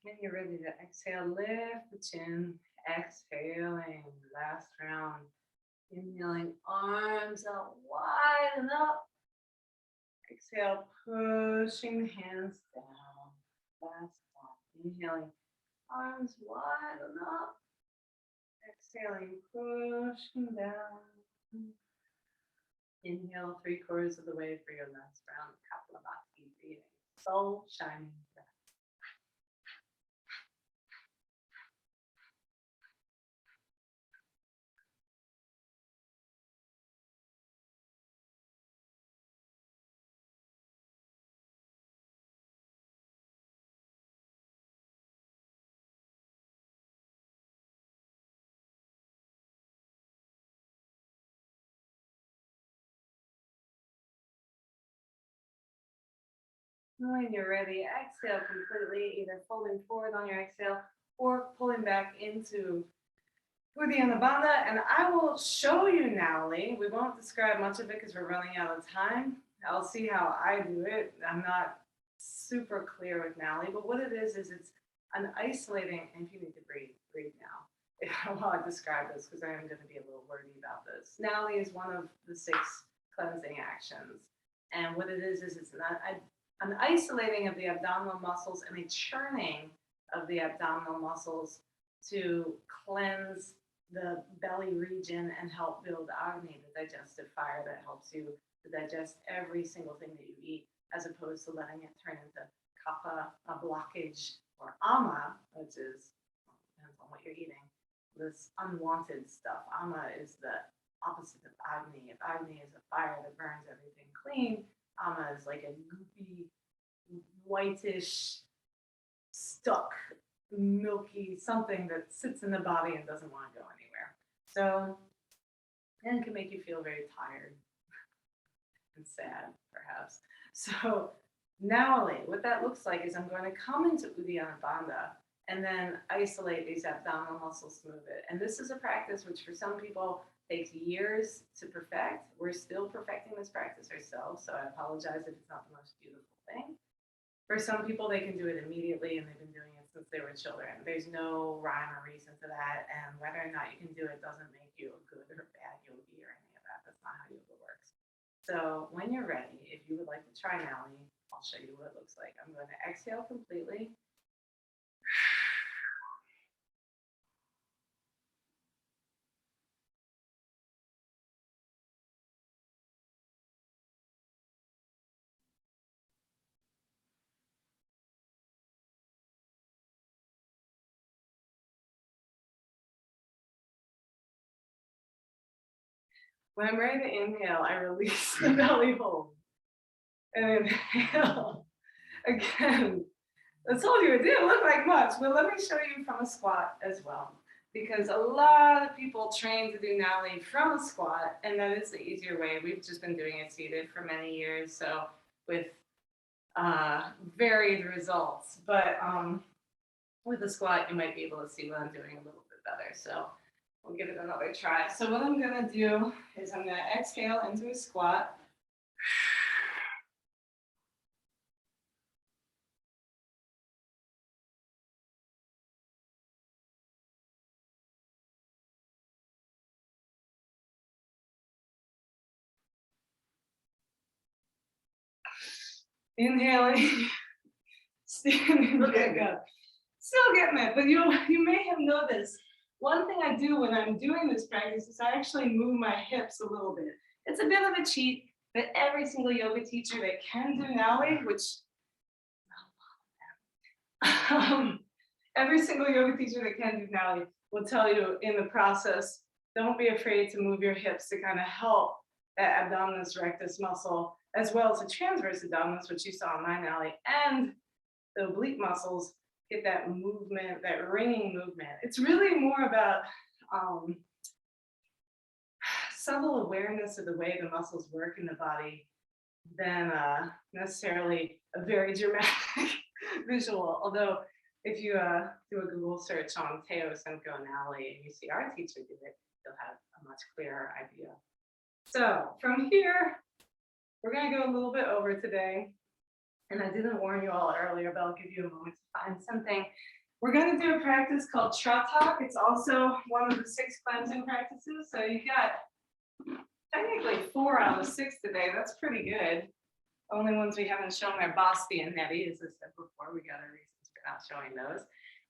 When you're ready to exhale, lift the chin, exhaling. Last round. Inhaling, arms out wide and up. Exhale, pushing the hands down. Last one. Inhaling, arms wide and up. Exhaling, pushing down. Inhale 3/4 of the way for your last round of Kaplabazzi breathing. Soul shining breath. When you're ready, exhale completely, either folding forward on your exhale or pulling back into Uddiyana Bandha. And I will show you now, Lee. We won't describe much of it because we're running out of time. I'll see how I do it. I'm not super clear with Nally, but what it is it's an isolating, and if you need to breathe now. while I describe this, because I am going to be a little wordy about this. Nali is one of the 6 cleansing actions. And what it is it's an isolating of the abdominal muscles and a churning of the abdominal muscles to cleanse the belly region and help build Agni, the digestive fire that helps you to digest every single thing that you eat, as opposed to letting it turn into kapha, a blockage, or ama, which is, depends on what you're eating, this unwanted stuff. Ama is the opposite of Agni. If Agni is a fire that burns everything clean, ama is like a goopy, whitish, stuck, milky something that sits in the body and doesn't want to go anywhere. So, and it can make you feel very tired and sad, perhaps. So, Nowly, what that looks like is I'm going to come into Uddiyana Bandha and then isolate these abdominal muscles to move it. And this is a practice which for some people takes years to perfect. We're still perfecting this practice ourselves, so I apologize if it's not the most beautiful thing. For some people, they can do it immediately, and they've been doing it since they were children. There's no rhyme or reason to that, and whether or not you can do it doesn't make you a good or bad yogi or any of that. That's not how yoga works. So when you're ready, if you would like to try Nali, I'll show you what it looks like. I'm going to exhale completely. When I'm ready to inhale, I release the belly hold and inhale again. I told you it didn't look like much, but let me show you from a squat as well. Because a lot of people train to do Nali from a squat, and that is the easier way. We've just been doing it seated for many years, so with varied results. But with a squat, you might be able to see what I'm doing a little bit better. So we'll give it another try. So what I'm gonna do is I'm gonna exhale into a squat. Inhaling, standing back up. Still getting it, but you may have noticed one thing I do when I'm doing this practice is I actually move my hips a little bit. It's a bit of a cheat, but every single yoga teacher that can do Nali, which every single yoga teacher that can do Nali will tell you in the process, don't be afraid to move your hips to kind of help that abdominis rectus muscle, as well as the transverse abdominis, which you saw in my Nali, and the oblique muscles get that movement, that ringing movement. It's really more about subtle awareness of the way the muscles work in the body than necessarily a very dramatic visual. Although if you do a Google search on Teo Senko Nali and you see our teacher do it, you'll have a much clearer idea. So from here, we're going to go a little bit over today. And I didn't warn you all earlier, but I'll give you a moment to find something. We're going to do a practice called Tratak. It's also one of the 6 cleansing practices. So you got technically 4 out of 6 today. That's pretty good. Only ones we haven't shown are Basti and Neti, as I said before. We got our reasons for not showing those.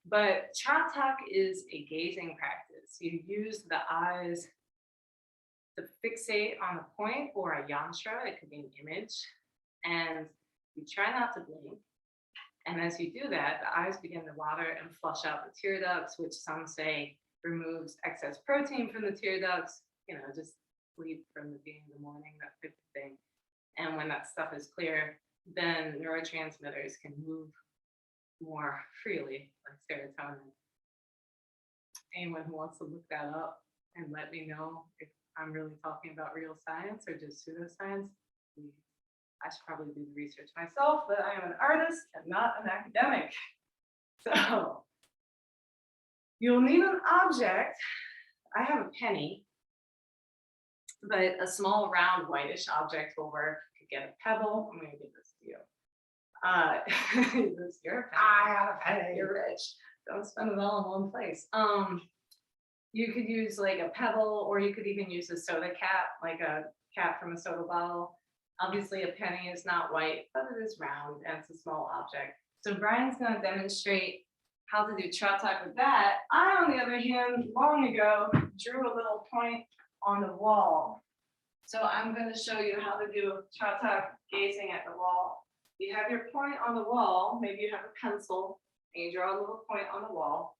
But Tratak is a gazing practice. You use the eyes to fixate on a point or a yantra. It could be an image. And you try not to blink. And as you do that, the eyes begin to water and flush out the tear ducts, which some say removes excess protein from the tear ducts, just sleep from the beginning of the morning, that type of thing. And when that stuff is clear, then neurotransmitters can move more freely, like serotonin. Anyone who wants to look that up and let me know if I'm really talking about real science or just pseudoscience, please. I should probably do the research myself, but I am an artist and not an academic. So you'll need an object. I have a penny, but a small round whitish object will work. You could get a pebble. I'm going to give this to you. This is your penny. I have a penny. You're rich. Don't spend it all in one place. You could use like a pebble, or you could even use a soda cap, like a cap from a soda bottle. Obviously, a penny is not white, but it is round and it's a small object. So Brian's going to demonstrate how to do Chatak with that. I, on the other hand, long ago, drew a little point on the wall. So I'm going to show you how to do Chatak gazing at the wall. You have your point on the wall, maybe you have a pencil, and you draw a little point on the wall.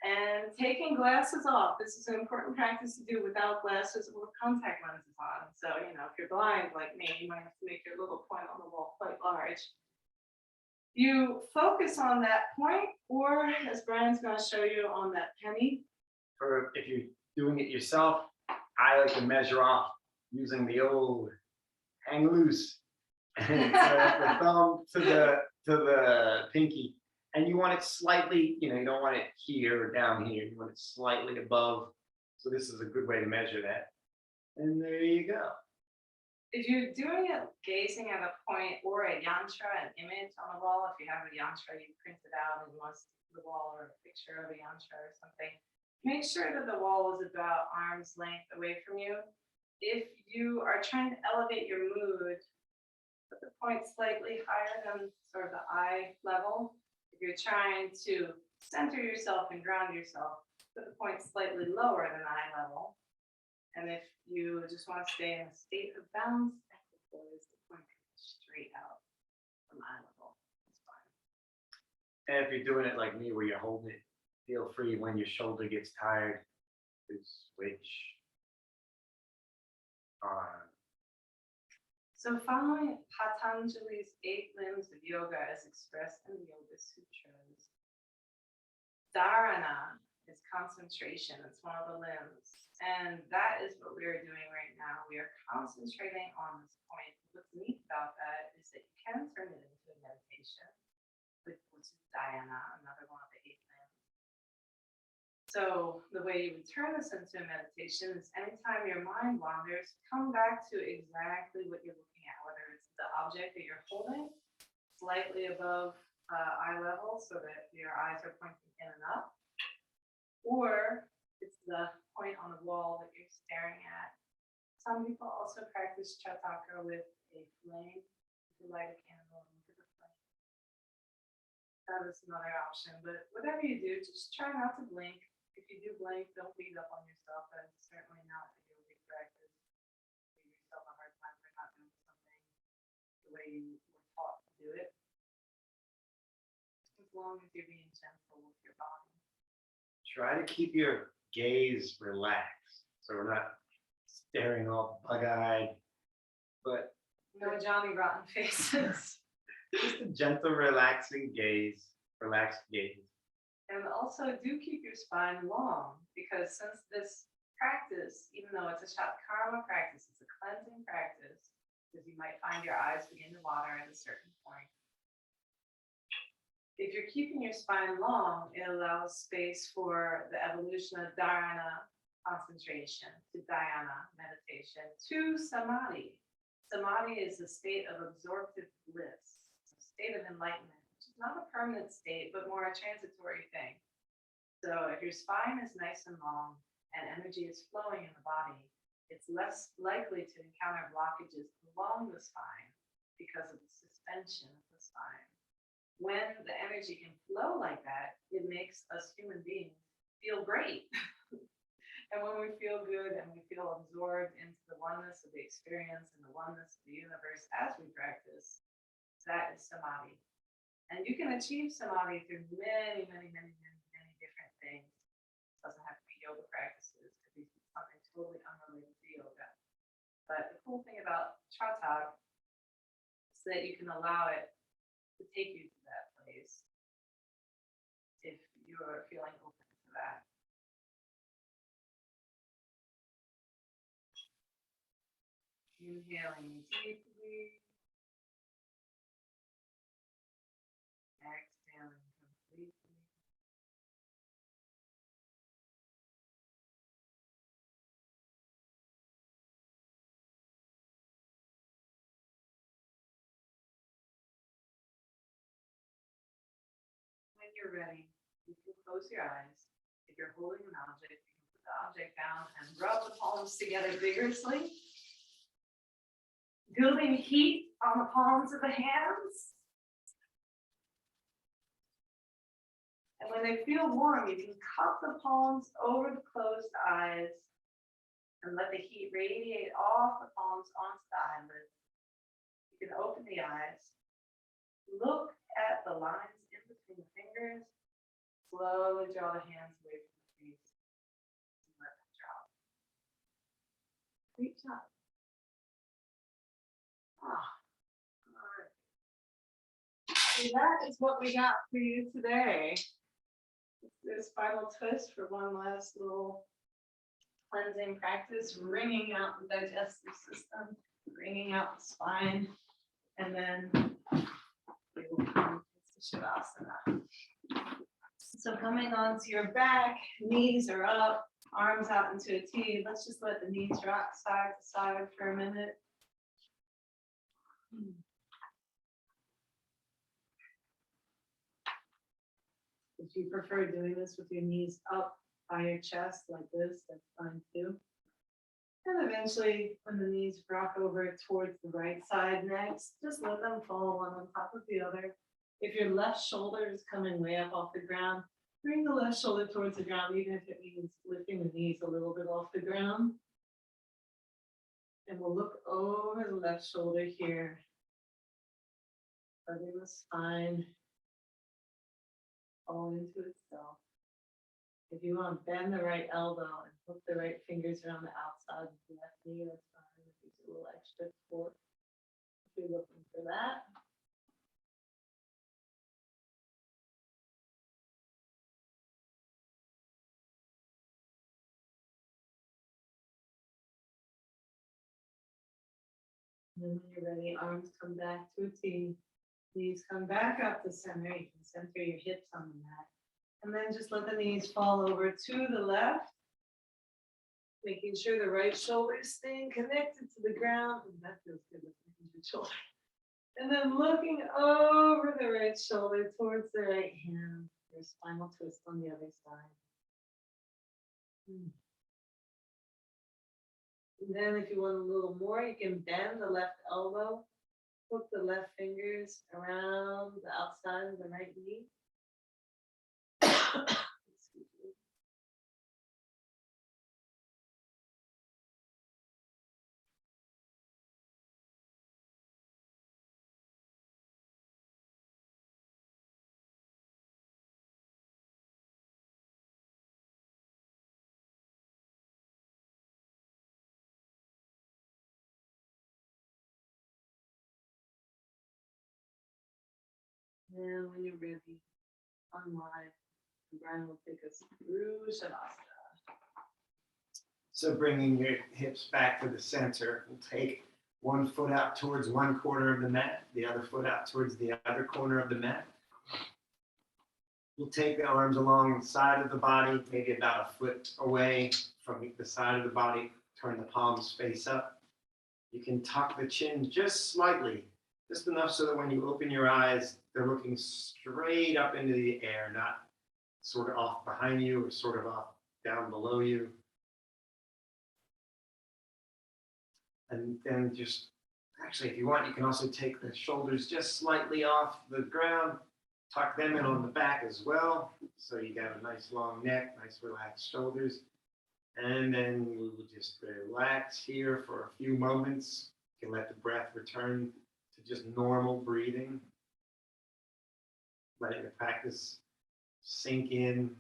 And taking glasses off, this is an important practice to do without glasses or contact lenses on. So, if you're blind like me, you might have to make your little point on the wall quite large. You focus on that point, or as Brian's going to show you, on that penny. Or if you're doing it yourself, I like to measure off using the old hang loose. So the thumb to the pinky. And you want it slightly, you don't want it here or down here. You want it slightly above. So this is a good way to measure that. And there you go. If you're doing it gazing at a point or a yantra, an image on the wall, if you have a yantra you printed out and you want to stick to the wall, or a picture of a yantra or something, make sure that the wall is about arm's length away from you. If you are trying to elevate your mood, put the point slightly higher than sort of the eye level. If you're trying to center yourself and ground yourself, put the point slightly lower than eye level. And if you just want to stay in a state of balance, the point straight out from eye level. That's fine. And if you're doing it like me, where you're holding it, feel free when your shoulder gets tired to switch on. So following Patanjali's 8 limbs of yoga as expressed in the Yoga Sutras, dharana is concentration. It's one of the limbs. And that is what we are doing right now. We are concentrating on this point. What's neat about that is that you can turn it into a meditation, which is dhyana, another one of the 8 limbs. So the way you would turn this into a meditation is anytime your mind wanders, come back to exactly what you're looking at, whether it's the object that you're holding slightly above eye level so that your eyes are pointing in and up, or it's the point on the wall that you're staring at. Some people also practice Chataka with a flame. You light a candle and look at the flame. That is another option, but whatever you do, just try not to blink. If you do blink, don't beat up on yourself. That's certainly not a yogic practice. Give yourself a hard time for not doing something the way you were taught to do it. As long as you're being gentle with your body. Try to keep your gaze relaxed, so we're not staring all bug-eyed, but no Johnny Rotten faces. just a gentle, relaxing gaze, relaxed gaze. And also do keep your spine long, because since this practice, even though it's a Shatkarma practice, it's a cleansing practice, because you might find your eyes begin to water at a certain point. If you're keeping your spine long, it allows space for the evolution of dharana, concentration, to dhyana, meditation, to samadhi. Samadhi is a state of absorptive bliss, a state of enlightenment, which is not a permanent state, but more a transitory thing. So if your spine is nice and long and energy is flowing in the body, it's less likely to encounter blockages along the spine because of the suspension of the spine. When the energy can flow like that, it makes us human beings feel great. And when we feel good and we feel absorbed into the oneness of the experience and the oneness of the universe as we practice, that is samadhi. And you can achieve samadhi through many, many, many, many, many different things. It doesn't have to be yoga practices. It could be something totally unrelated to yoga. But the cool thing about Chatak is that you can allow it to take you to that place if you're feeling open to that. Inhaling deeply, exhaling completely. When you're ready, you can close your eyes. If you're holding an object, you can put the object down and rub the palms together vigorously. Building heat on the palms of the hands. And when they feel warm, you can cup the palms over the closed eyes and let the heat radiate off the palms onto the eyelids. You can open the eyes. Look at the lines in between the fingers. Slowly draw the hands away from the face and let them drop. Great job. All right. So that is what we got for you today. This final twist for one last little cleansing practice, wringing out the digestive system, wringing out the spine, and then we will come to Shavasana. So coming onto your back, knees are up, arms out into a T. Let's just let the knees rock side to side for a minute. If you prefer doing this with your knees up by your chest like this, that's fine too. And eventually, when the knees rock over towards the right side next, just let them fall one on top of the other. If your left shoulder is coming way up off the ground, bring the left shoulder towards the ground, even if it means lifting the knees a little bit off the ground. And we'll look over the left shoulder here, letting the spine fall into itself. If you want to bend the right elbow and hook the right fingers around the outside of the left knee, that's fine. If you do a little extra support, if you're looking for that. And then when you're ready, arms come back to a T. Knees come back up to center. You can center your hips on the mat. And then just let the knees fall over to the left. Making sure the right shoulder is staying connected to the ground. And that feels good with the shoulder. And then looking over the right shoulder towards the right hand. Your spinal twist on the other side. And then if you want a little more, you can bend the left elbow. Hook the left fingers around the outside of the right knee. Excuse me. And when you're ready, unwind. Brian will take us through Shavasana. So bringing your hips back to the center, we'll take one foot out towards one corner of the mat, the other foot out towards the other corner of the mat. We'll take the arms along the side of the body, maybe about a foot away from the side of the body, turn the palms face up. You can tuck the chin just slightly, just enough so that when you open your eyes, they're looking straight up into the air, not sort of off behind you or sort of off down below you. And then just, actually, if you want, you can also take the shoulders just slightly off the ground, tuck them in on the back as well. So you got a nice long neck, nice relaxed shoulders. And then we will just relax here for a few moments. You can let the breath return to just normal breathing. Letting the practice sink in.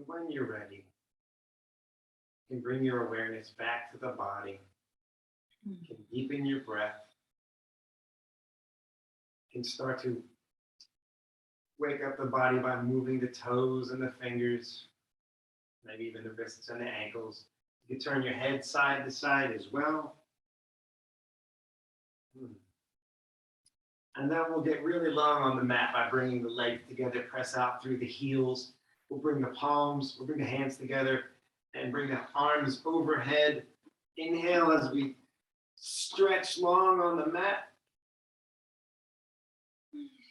When you're ready, you can bring your awareness back to the body. You can deepen your breath. You can start to wake up the body by moving the toes and the fingers, maybe even the wrists and the ankles. You can turn your head side to side as well. And then we'll get really long on the mat by bringing the legs together, press out through the heels. We'll bring the palms, we'll bring the hands together and bring the arms overhead. Inhale as we stretch long on the mat.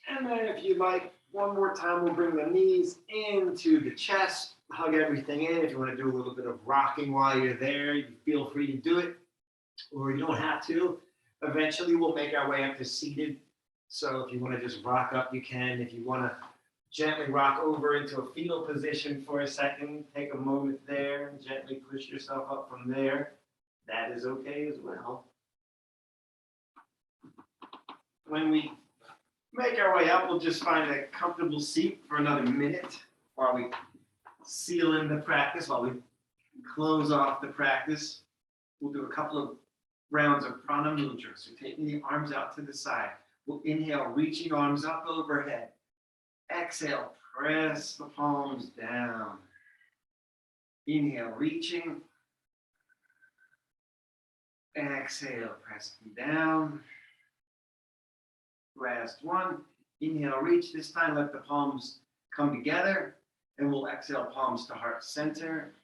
And then if you like, one more time, we'll bring the knees into the chest, hug everything in. If you want to do a little bit of rocking while you're there, you feel free to do it, or you don't have to. Eventually, we'll make our way up to seated. So if you want to just rock up, you can. If you want to gently rock over into a fetal position for a second, take a moment there and gently push yourself up from there. That is okay as well. When we make our way up, we'll just find a comfortable seat for another minute while we seal in the practice, while we close off the practice. We'll do a couple of rounds of prana mudra. So taking the arms out to the side. We'll inhale, reaching arms up overhead. Exhale, press the palms down. Inhale, reaching. Exhale, pressing down. Last one. Inhale, reach. This time, let the palms come together. And we'll exhale, palms to heart center.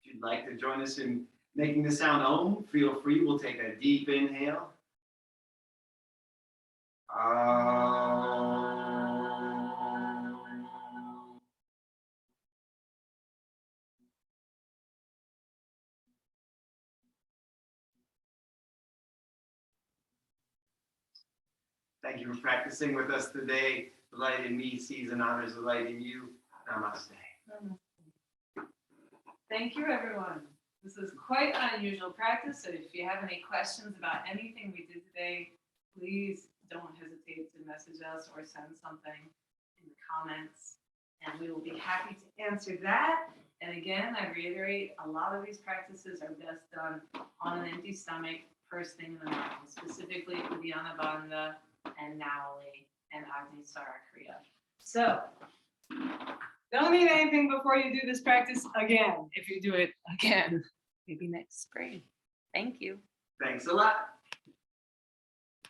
If you'd like to join us in making the sound Om, feel free. We'll take a deep inhale. Thank you for practicing with us today. The light in me sees and honors the light in you. Namaste. Thank you, everyone. This is quite an unusual practice, so if you have any questions about anything we did today, please don't hesitate to message us or send something in the comments, and we will be happy to answer that. And again, I reiterate, a lot of these practices are best done on an empty stomach, first thing in the morning, specifically for the Anabandha and Nauli and Agnisara Kriya. So, don't eat anything before you do this practice again, if you do it again, maybe next spring. Thank you. Thanks a lot.